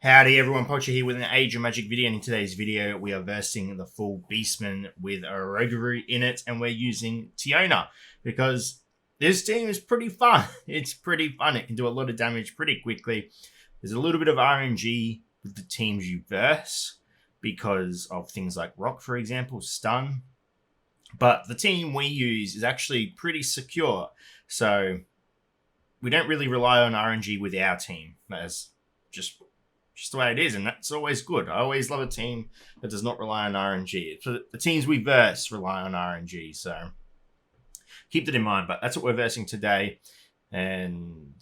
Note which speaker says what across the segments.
Speaker 1: Howdy everyone, Poacher here with an Age of Magic video, and in today's video we are versing the full Beastman with a Rogaroo in it, and we're using Teona because this team is pretty fun. It's pretty fun. It can do a lot of damage pretty quickly. There's a little bit of RNG with the teams you verse because of things like Rock, for example, Stun. But the team we use is actually pretty secure, so we don't really rely on RNG with our team. That's just the way it is, and that's always good. I always love a team that does not rely on RNG. So the teams we verse rely on RNG, so keep that in mind. But that's what we're versing today, and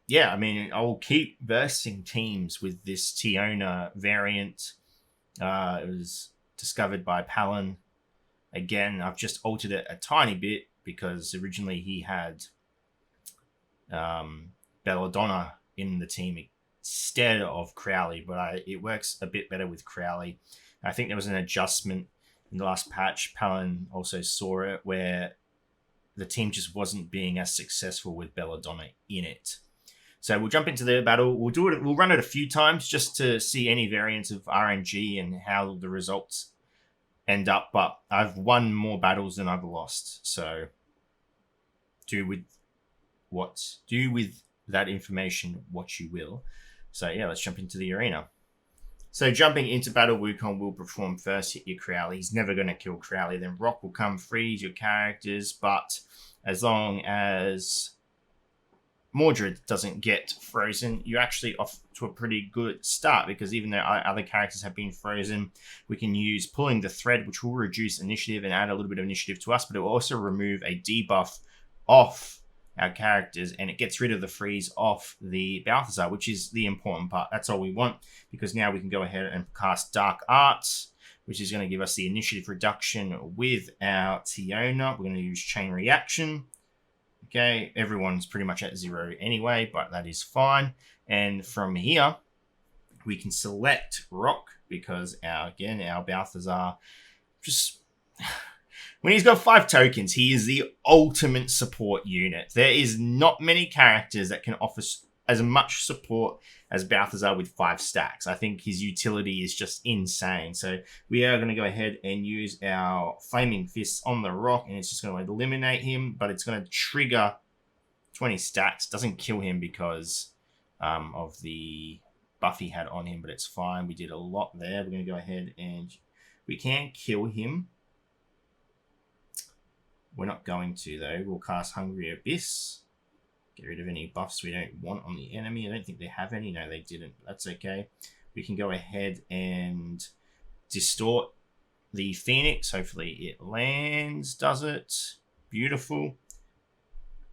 Speaker 1: yeah, I mean, I will keep versing teams with this Teona variant. It was discovered by Palin. Again, I've just altered it a tiny bit because originally he had Belladonna in the team instead of Crowley, but it works a bit better with Crowley. I think there was an adjustment in the last patch. Palin also saw it where the team just wasn't being as successful with Belladonna in it. So we'll jump into the battle. We'll run it a few times just to see any variants of RNG and how the results end up. But I've won more battles than I've lost. So do with that information what you will. So yeah, let's jump into the arena. So jumping into battle, Wukong will perform first, hit your Crowley. He's never going to kill Crowley. Then Rock will come, freeze your characters. But as long as Mordred doesn't get frozen, you're actually off to a pretty good start, because even though other characters have been frozen, we can use pulling the thread, which will reduce initiative and add a little bit of initiative to us, but it will also remove a debuff off our characters, and it gets rid of the freeze off the Balthazar, which is the important part. That's all we want, because now we can go ahead and cast Dark Arts, which is going to give us the initiative reduction with our Teona. We're going to use Chain Reaction. Okay, everyone's pretty much at 0 anyway, but that is fine. And from here, we can select Rock, because our Balthazar just... when he's got 5 tokens, he is the ultimate support unit. There is not many characters that can offer as much support as Balthazar with 5 stacks. I think his utility is just insane. So we are going to go ahead and use our Flaming Fists on the Rock, and it's just going to eliminate him, but it's going to trigger 20 stacks. Doesn't kill him because of the buff he had on him, but it's fine. We did a lot there. We're going to go ahead and we can kill him. We're not going to, though. We'll cast Hungry Abyss. Get rid of any buffs we don't want on the enemy. I don't think they have any. No, they didn't. That's okay. We can go ahead and distort the Phoenix. Hopefully it lands. Does it? Beautiful.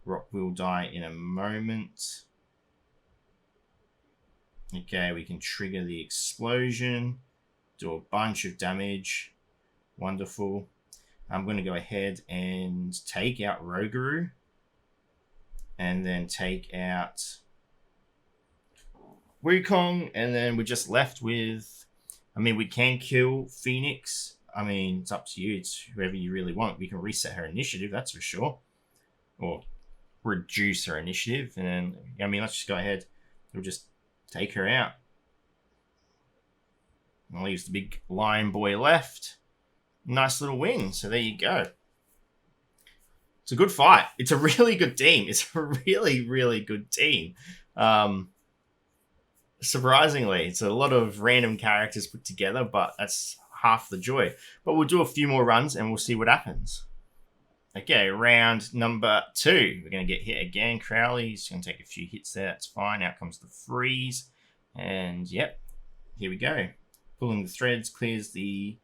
Speaker 1: Rock will die in a moment. Okay, we can trigger the explosion. Do a bunch of damage. Wonderful. I'm going to go ahead and take out Rogaroo, and then take out Wukong, and then we're just left with... I mean, we can kill Phoenix. I mean, it's up to you. It's whoever you really want. We can reset her initiative, that's for sure. Or reduce her initiative. And then, I mean, let's just go ahead. We'll just take her out. And leaves the big lion boy left. Nice little win. So there you go. It's a good fight. It's a really good team. It's a really, really good team. Surprisingly, it's a lot of random characters put together, but that's half the joy. But we'll do a few more runs and we'll see what happens. Okay, round number 2. We're going to get hit again. Crowley's going to take a few hits there. That's fine. Out comes the freeze. And yep, here we go. Pulling the threads clears the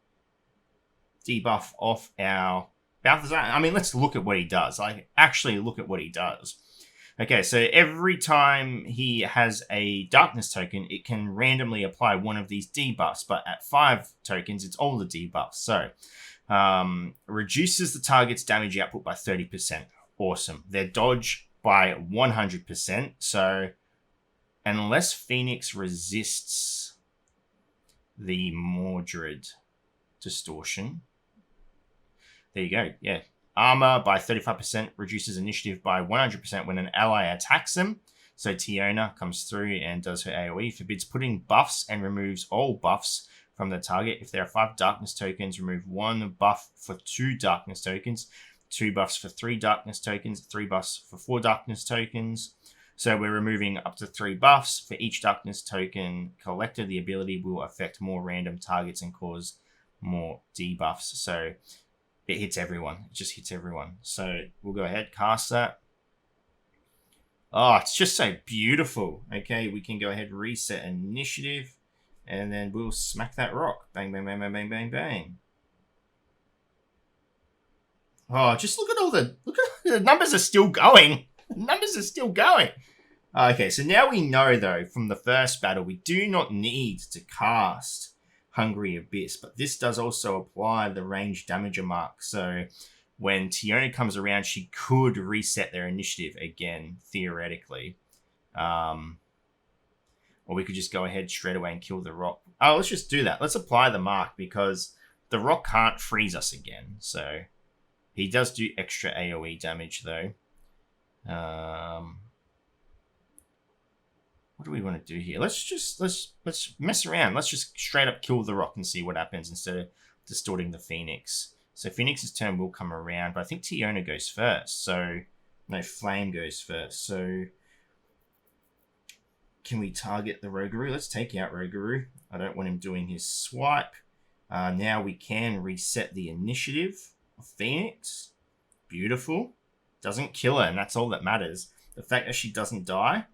Speaker 1: debuff off our Balthazar. I mean, let's look at what he does. Like, actually look at what he does. Okay, so every time he has a darkness token, it can randomly apply one of these debuffs, but at 5 tokens, it's all the debuffs. So, reduces the target's damage output by 30%. Awesome. Their dodge by 100%. So, unless Phoenix resists the Mordred distortion, there you go. Yeah. Armor by 35%, reduces initiative by 100% when an ally attacks them. So Teona comes through and does her AoE, forbids putting buffs and removes all buffs from the target. If there are 5 darkness tokens, remove 1 buff for 2 darkness tokens, 2 buffs for 3 darkness tokens, 3 buffs for 4 darkness tokens. So we're removing up to 3 buffs for each darkness token collected. The ability will affect more random targets and cause more debuffs. So it hits everyone. It just hits everyone. So we'll go ahead, cast that. Oh, it's just so beautiful. Okay, we can go ahead, reset initiative, and then we'll smack that rock. Bang, bang, bang, bang, bang, bang, bang. Oh, just look at the numbers are still going. The numbers are still going. Okay, so now we know, though, from the first battle, we do not need to cast Hungry Abyss, but this does also apply the range damager mark. So when Teona comes around, she could reset their initiative again, theoretically. Or we could just go ahead straight away and kill the rock. Oh, let's just do that. Let's apply the mark because the rock can't freeze us again. So he does do extra AoE damage, though. What do we want to do here? Let's mess around. Let's just straight up kill the rock and see what happens instead of distorting the Phoenix. So Phoenix's turn will come around, but I think Teona goes first. So no, Flame goes first. So can we target the Rougarou? Let's take out Rougarou. I don't want him doing his swipe. Now we can reset the initiative of Phoenix. Beautiful. Doesn't kill her, and that's all that matters. The fact that she doesn't die.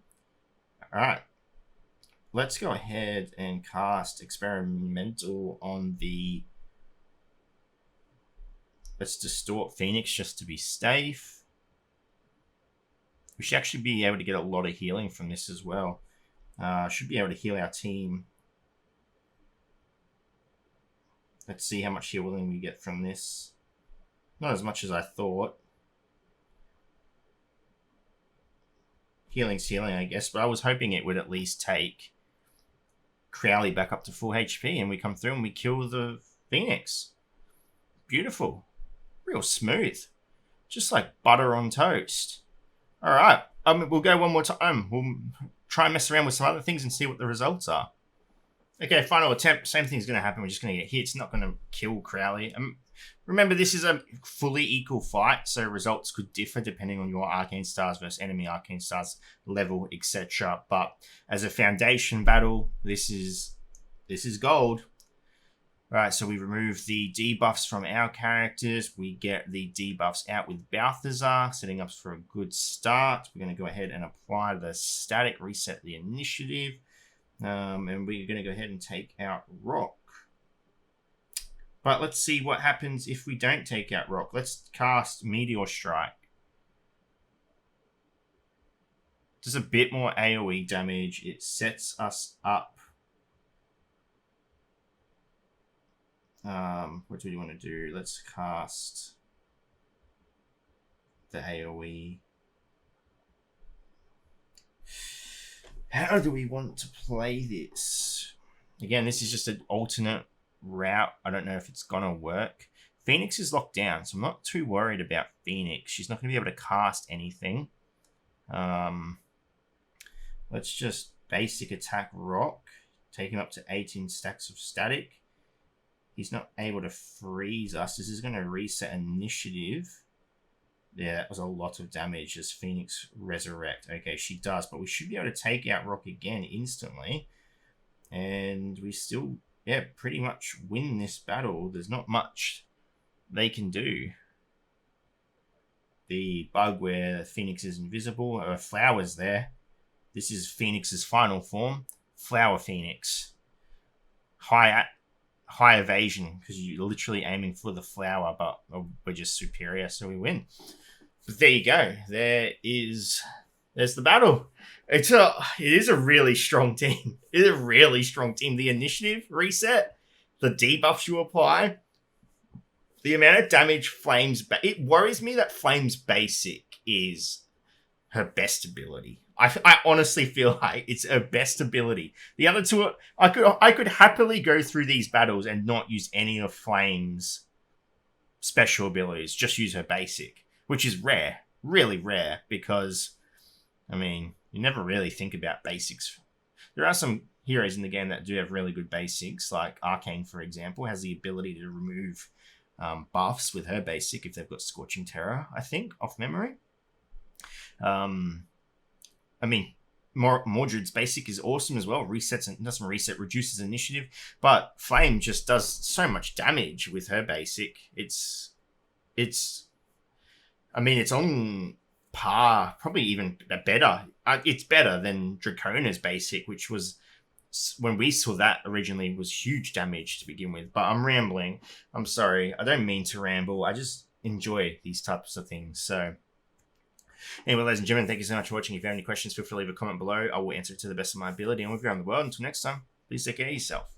Speaker 1: Alright. Let's go ahead and cast Experimental on the... Let's distort Phoenix just to be safe. We should actually be able to get a lot of healing from this as well. Should be able to heal our team. Let's see how much healing we get from this. Not as much as I thought. Healing's healing, I guess, but I was hoping it would at least take Crowley back up to full HP and we come through and we kill the Phoenix. Beautiful. Real smooth. Just like butter on toast. Alright, we'll go one more time. We'll try and mess around with some other things and see what the results are. Okay, final attempt. Same thing's going to happen. We're just going to get hit. It's not going to kill Crowley. Remember, this is a fully equal fight, so results could differ depending on your Arcane Stars versus enemy Arcane Stars level, etc. But as a foundation battle, this is gold. Right, so we remove the debuffs from our characters. We get the debuffs out with Balthazar, setting up for a good start. We're going to go ahead and apply the static, reset the initiative. And we're going to go ahead and take out Rock. But let's see what happens if we don't take out Rock. Let's cast Meteor Strike. Does a bit more AoE damage. It sets us up. What do we want to do? Let's cast the AoE. How do we want to play this? Again, this is just an alternate route. I don't know if it's gonna work. Phoenix is locked down, so I'm not too worried about Phoenix. She's not gonna be able to cast anything. Let's just basic attack Rock, take him up to 18 stacks of static. He's not able to freeze us. This is gonna reset initiative. Yeah, that was a lot of damage as Phoenix resurrect. Okay, she does, but we should be able to take out Rock again instantly. And we still, yeah, pretty much win this battle. There's not much they can do. The bug where Phoenix is invisible, Flower's there. This is Phoenix's final form. Flower Phoenix. High evasion, because you're literally aiming for the flower, but we're just superior, so we win. But there you go. There's the battle. It is a really strong team. It is a really strong team. The initiative reset, the debuffs you apply, the amount of damage Flames... It worries me that Flames Basic is her best ability. I honestly feel like it's her best ability. The other two, I could happily go through these battles and not use any of Flame's special abilities. Just use her basic, which is rare, really rare, because, I mean, You never really think about basics. There are some heroes in the game that do have really good basics, like Arcane, for example, has the ability to remove buffs with her basic if they've got Scorching Terror, I think, off memory. I mean, Mordred's basic is awesome as well. Resets and doesn't reset, reduces initiative, but Flame just does so much damage with her basic. It's on par, probably even better. It's better than Dracona's basic, which was, when we saw that originally, was huge damage to begin with. But I'm rambling. I'm sorry. I don't mean to ramble. I just enjoy these types of things. So anyway, ladies and gentlemen, thank you so much for watching. If you have any questions, feel free to leave a comment below. I will answer it to the best of my ability. And we'll be around the world. Until next time, please take care of yourself.